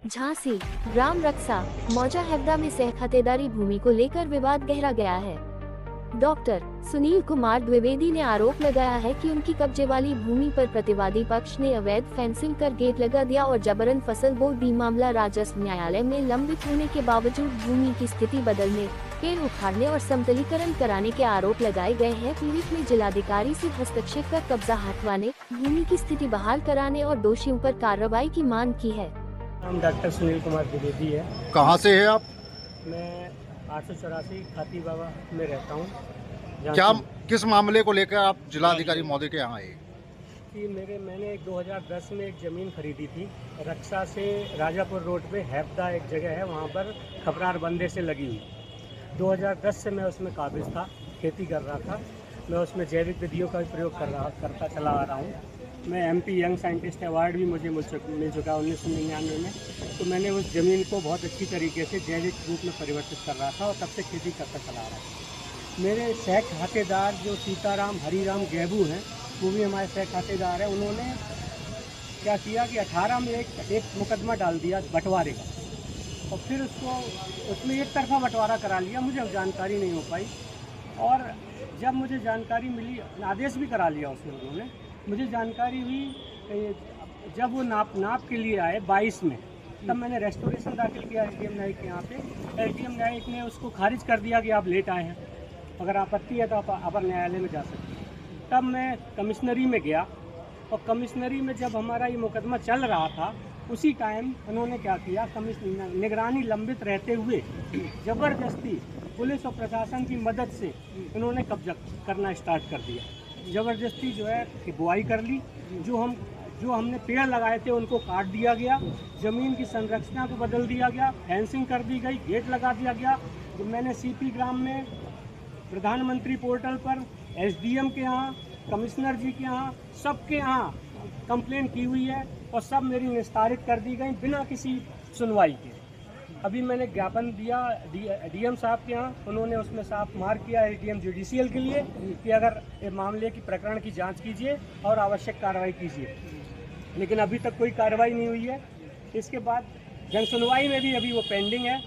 झांसी ग्राम रक्षा मौजा हवदा में सहखातेदारी भूमि को लेकर विवाद गहरा गया है। डॉक्टर सुनील कुमार द्विवेदी ने आरोप लगाया है कि उनकी कब्जे वाली भूमि पर प्रतिवादी पक्ष ने अवैध फेंसिंग कर गेट लगा दिया और जबरन फसल बो दी। मामला राजस्व न्यायालय में लंबित होने के बावजूद भूमि की स्थिति बदलने, पेड़ उखाड़ने और समतलीकरण कराने के आरोप लगाए गए हैं। पीड़ित ने जिलाधिकारी से हस्तक्षेप कर कब्जा हटवाने, भूमि की स्थिति बहाल कराने और दोषियों पर कार्रवाई की मांग की है। नाम डॉक्टर सुनील कुमार द्विवेदी है। कहाँ से है आप? मैं 884 खाती बाबा में रहता हूँ। क्या किस मामले को लेकर आप जिलाधिकारी महोदय के यहाँ आए? कि मैंने 2010 में एक ज़मीन खरीदी थी रक्षा से राजापुर रोड पे हैबदा एक जगह है, वहाँ पर खपरार बंदे से लगी हुई। 2010 से मैं उसमें काबिज था, खेती कर रहा था। मैं उसमें जैविक विधियों का भी प्रयोग करता चला आ रहा हूँ। मैं MP यंग साइंटिस्ट अवार्ड भी मुझे मिल चुका 1999 में। तो मैंने उस ज़मीन को बहुत अच्छी तरीके से जैविक रूप में परिवर्तित कर रहा था और तब से खेती करता चला आ रहा था। मेरे सह खातेदार जो सीताराम हरीराम गैबू हैं, वो भी हमारे सह खातेदार हैं। उन्होंने क्या किया कि 18 में एक मुकदमा डाल दिया बंटवारे का, और फिर उसमें एक तरफा बंटवारा करा लिया। मुझे जानकारी नहीं हो पाई, और जब मुझे जानकारी मिली, आदेश भी करा लिया उसमें उन्होंने। मुझे जानकारी हुई जब वो नाप के लिए आए 22 में, तब मैंने रेस्टोरेशन दाखिल किया LDM न्यायिक के यहाँ पे। LDM न्यायिक ने उसको खारिज कर दिया कि आप लेट आए हैं, अगर आपत्ति है तो आप अपर न्यायालय में जा सकते हैं। तब मैं कमिश्नरी में गया, और कमिश्नरी में जब हमारा ये मुकदमा चल रहा था, उसी टाइम उन्होंने क्या किया, निगरानी लंबित रहते हुए ज़बरदस्ती पुलिस और प्रशासन की मदद से उन्होंने कब्जा करना स्टार्ट कर दिया। ज़बरदस्ती जो है कि बुआई कर ली, जो हमने पेड़ लगाए थे उनको काट दिया गया, ज़मीन की संरचना को बदल दिया गया, फेंसिंग कर दी गई, गेट लगा दिया गया। जो मैंने CP ग्राम में प्रधानमंत्री पोर्टल पर SDM के यहाँ, कमिश्नर जी के यहाँ, सबके यहाँ कंप्लेन की हुई है, और सब मेरी निस्तारित कर दी गई बिना किसी सुनवाई के। अभी मैंने ज्ञापन दिया DM साहब के यहाँ, उन्होंने उसमें साफ मार्क किया SDM जुडिशियल के लिए कि अगर मामले की प्रकरण की जांच कीजिए और आवश्यक कार्रवाई कीजिए, लेकिन अभी तक कोई कार्रवाई नहीं हुई है। इसके बाद जन सुनवाई में भी अभी वो पेंडिंग है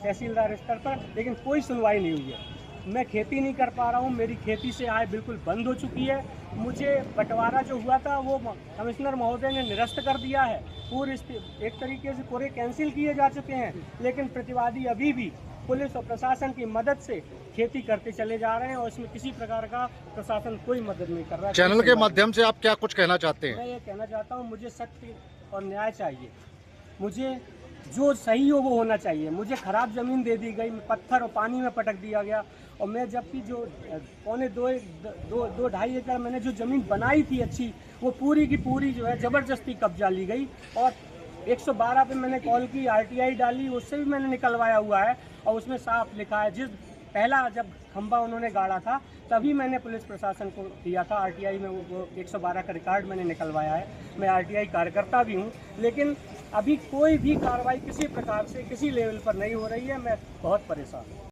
तहसीलदार स्तर पर, लेकिन कोई सुनवाई नहीं हुई है। मैं खेती नहीं कर पा रहा हूँ, मेरी खेती से आय बिल्कुल बंद हो चुकी है। मुझे बंटवारा जो हुआ था वो कमिश्नर महोदय ने निरस्त कर दिया है। पूरे एक तरीके से पूरे कैंसिल किए जा चुके हैं, लेकिन प्रतिवादी अभी भी पुलिस और प्रशासन की मदद से खेती करते चले जा रहे हैं, और इसमें किसी प्रकार का प्रशासन कोई मदद नहीं कर रहा है। चैनल के माध्यम से आप क्या कुछ कहना चाहते हैं? मैं ये कहना चाहता हूँ, मुझे सत्य और न्याय चाहिए। मुझे जो सही हो वो होना चाहिए। मुझे ख़राब ज़मीन दे दी गई, पत्थर और पानी में पटक दिया गया, और मैं जबकि जो 2.5 एकड़ मैंने जो ज़मीन बनाई थी अच्छी, वो पूरी की पूरी जो है ज़बरदस्ती कब्जा ली गई। और 112 पे मैंने कॉल की, RTI डाली, उससे भी मैंने निकलवाया हुआ है, और उसमें साफ लिखा है, पहला जब खंबा उन्होंने गाड़ा था तभी मैंने पुलिस प्रशासन को दिया था। RTI में वो 112 का रिकॉर्ड मैंने निकलवाया है। मैं RTI कार्यकर्ता भी हूँ, लेकिन अभी कोई भी कार्रवाई किसी प्रकार से किसी लेवल पर नहीं हो रही है। मैं बहुत परेशान हूँ।